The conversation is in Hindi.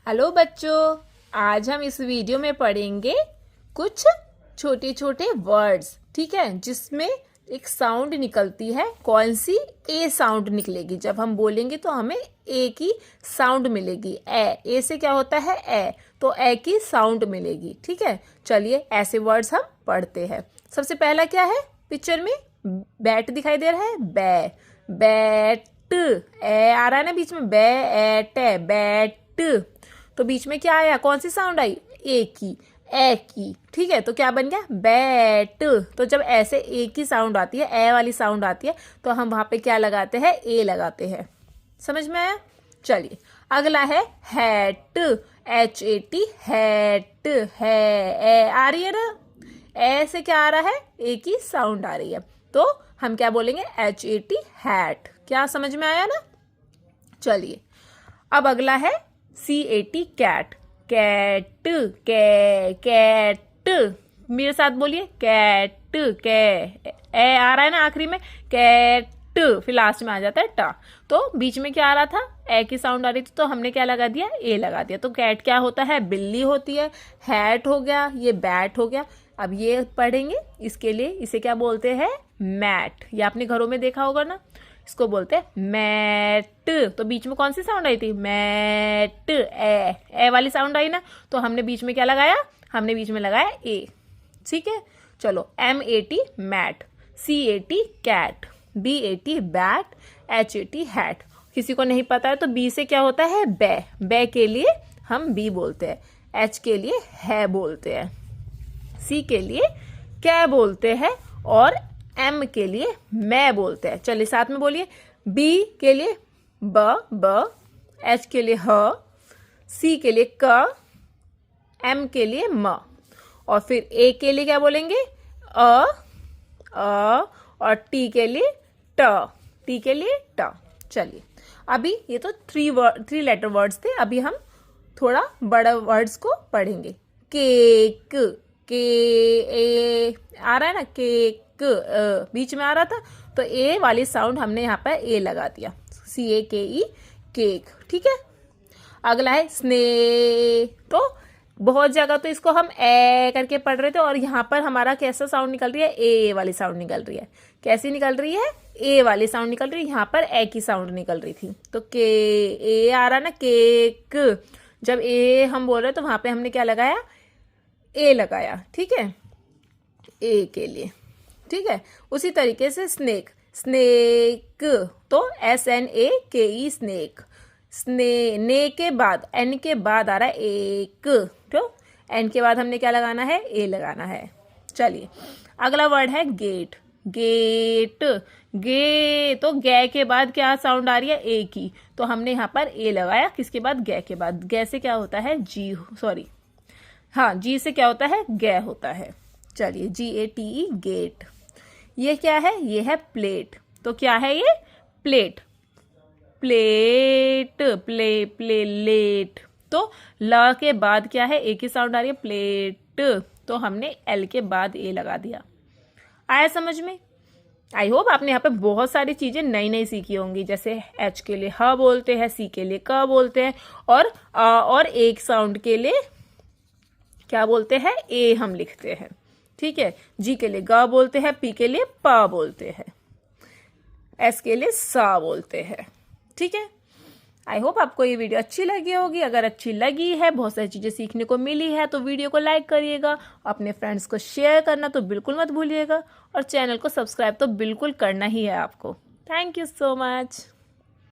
हेलो बच्चों, आज हम इस वीडियो में पढ़ेंगे कुछ छोटे छोटे वर्ड्स। ठीक है, जिसमें एक साउंड निकलती है। कौन सी? ए साउंड निकलेगी। जब हम बोलेंगे तो हमें ए की साउंड मिलेगी। ए से क्या होता है? ए, तो ए की साउंड मिलेगी। ठीक है, चलिए ऐसे वर्ड्स हम पढ़ते हैं। सबसे पहला क्या है? पिक्चर में बैट दिखाई दे रहा है। बैट, ए आ रहा है ना बीच में, बैट, बैट। तो बीच में क्या आया? कौन सी साउंड आई? ए की। ठीक है, तो क्या बन गया? बैट। तो जब ऐसे ए की साउंड आती है, ए वाली साउंड आती है, तो हम वहां पे क्या लगाते हैं? ए लगाते हैं। समझ में आया? चलिए अगला है हैट, HAT, हैट। है, ए आ रही है ना, ए से क्या आ रहा है? ए की साउंड आ रही है, तो हम क्या बोलेंगे? HAT, hat. क्या समझ में आया ना? चलिए अब अगला है CAT, कैट। कैट। मेरे साथ बोलिए, कैट। ए आ रहा है ना आखिरी में, कैट। फिर लास्ट में आ जाता है टा। तो बीच में क्या आ रहा था? ए की साउंड आ रही थी, तो हमने क्या लगा दिया? ए लगा दिया। तो कैट क्या होता है? बिल्ली होती है। हैट हो गया, ये बैट हो गया। अब ये पढ़ेंगे, इसके लिए इसे क्या बोलते हैं? मैट। ये आपने घरों में देखा होगा ना, इसको बोलते हैं मैट। तो बीच में कौन सी साउंड आई थी? मैट। ए वाली साउंड आई ना, तो हमने बीच में क्या लगाया? हमने बीच में लगाया ए। ठीक है, चलो MAT, mat. CAT, cat. BAT, bat. HAT, hat. किसी को नहीं पता है तो बी से क्या होता है? बै के लिए हम बी बोलते हैं। H के लिए है बोलते हैं। C के लिए क्या बोलते हैं, और M के लिए मैं बोलते हैं। चलिए साथ में बोलिए। B के लिए ब, H के लिए ह, C के लिए क, M के लिए म, और फिर A के लिए क्या बोलेंगे? अ, और T के लिए ट के लिए ट। चलिए अभी ये तो थ्री लेटर वर्ड्स थे। अभी हम थोड़ा बड़ा वर्ड्स को पढ़ेंगे। केक, के ए आ रहा है ना, केक। बीच में आ रहा था, तो ए वाली साउंड हमने यहाँ पर ए लगा दिया। CAKE, cake. ठीक है, अगला है स्ने। तो बहुत जगह तो इसको हम ए करके पढ़ रहे थे, और यहाँ पर हमारा कैसा साउंड निकल रही है? ए वाली साउंड निकल रही है। कैसी निकल रही है? ए वाली साउंड निकल रही है। यहाँ पर ए की साउंड निकल रही थी, तो के ए आ रहा ना, केक। जब ए हम बोल रहे तो वहां पे हमने क्या लगाया? ए लगाया। ठीक है, ए के लिए। ठीक है, उसी तरीके से स्नेक, तो SNAKE, स्नेक। ने के बाद, एन के बाद आ रहा है एक, तो एन के बाद हमने क्या लगाना है? ए लगाना है। चलिए अगला वर्ड है गेट। तो गे के बाद क्या साउंड आ रही है? ए की, तो हमने यहाँ पर ए लगाया। किसके बाद? गे के बाद। गे से क्या होता है? जी से क्या होता है? गे होता है। चलिए GATE, गेट। ये क्या है? ये है प्लेट। तो क्या है ये? प्लेट। प्लेट। तो ल के बाद क्या है? ए की साउंड आ रही है, प्लेट। तो हमने एल के बाद ए लगा दिया। आया समझ में? आई होप आपने यहाँ पे बहुत सारी चीजें नई सीखी होंगी। जैसे H के लिए ह बोलते हैं, C के लिए क बोलते हैं, और एक साउंड के लिए क्या बोलते हैं? ए हम लिखते हैं। ठीक है, G के लिए ग बोलते हैं, P के लिए प बोलते हैं, S के लिए सा बोलते हैं। ठीक है, आई होप आपको ये वीडियो अच्छी लगी होगी। अगर अच्छी लगी है, बहुत सारी चीजें सीखने को मिली है, तो वीडियो को लाइक करिएगा। अपने फ्रेंड्स को शेयर करना तो बिल्कुल मत भूलिएगा, और चैनल को सब्सक्राइब तो बिल्कुल करना ही है आपको। Thank you so much.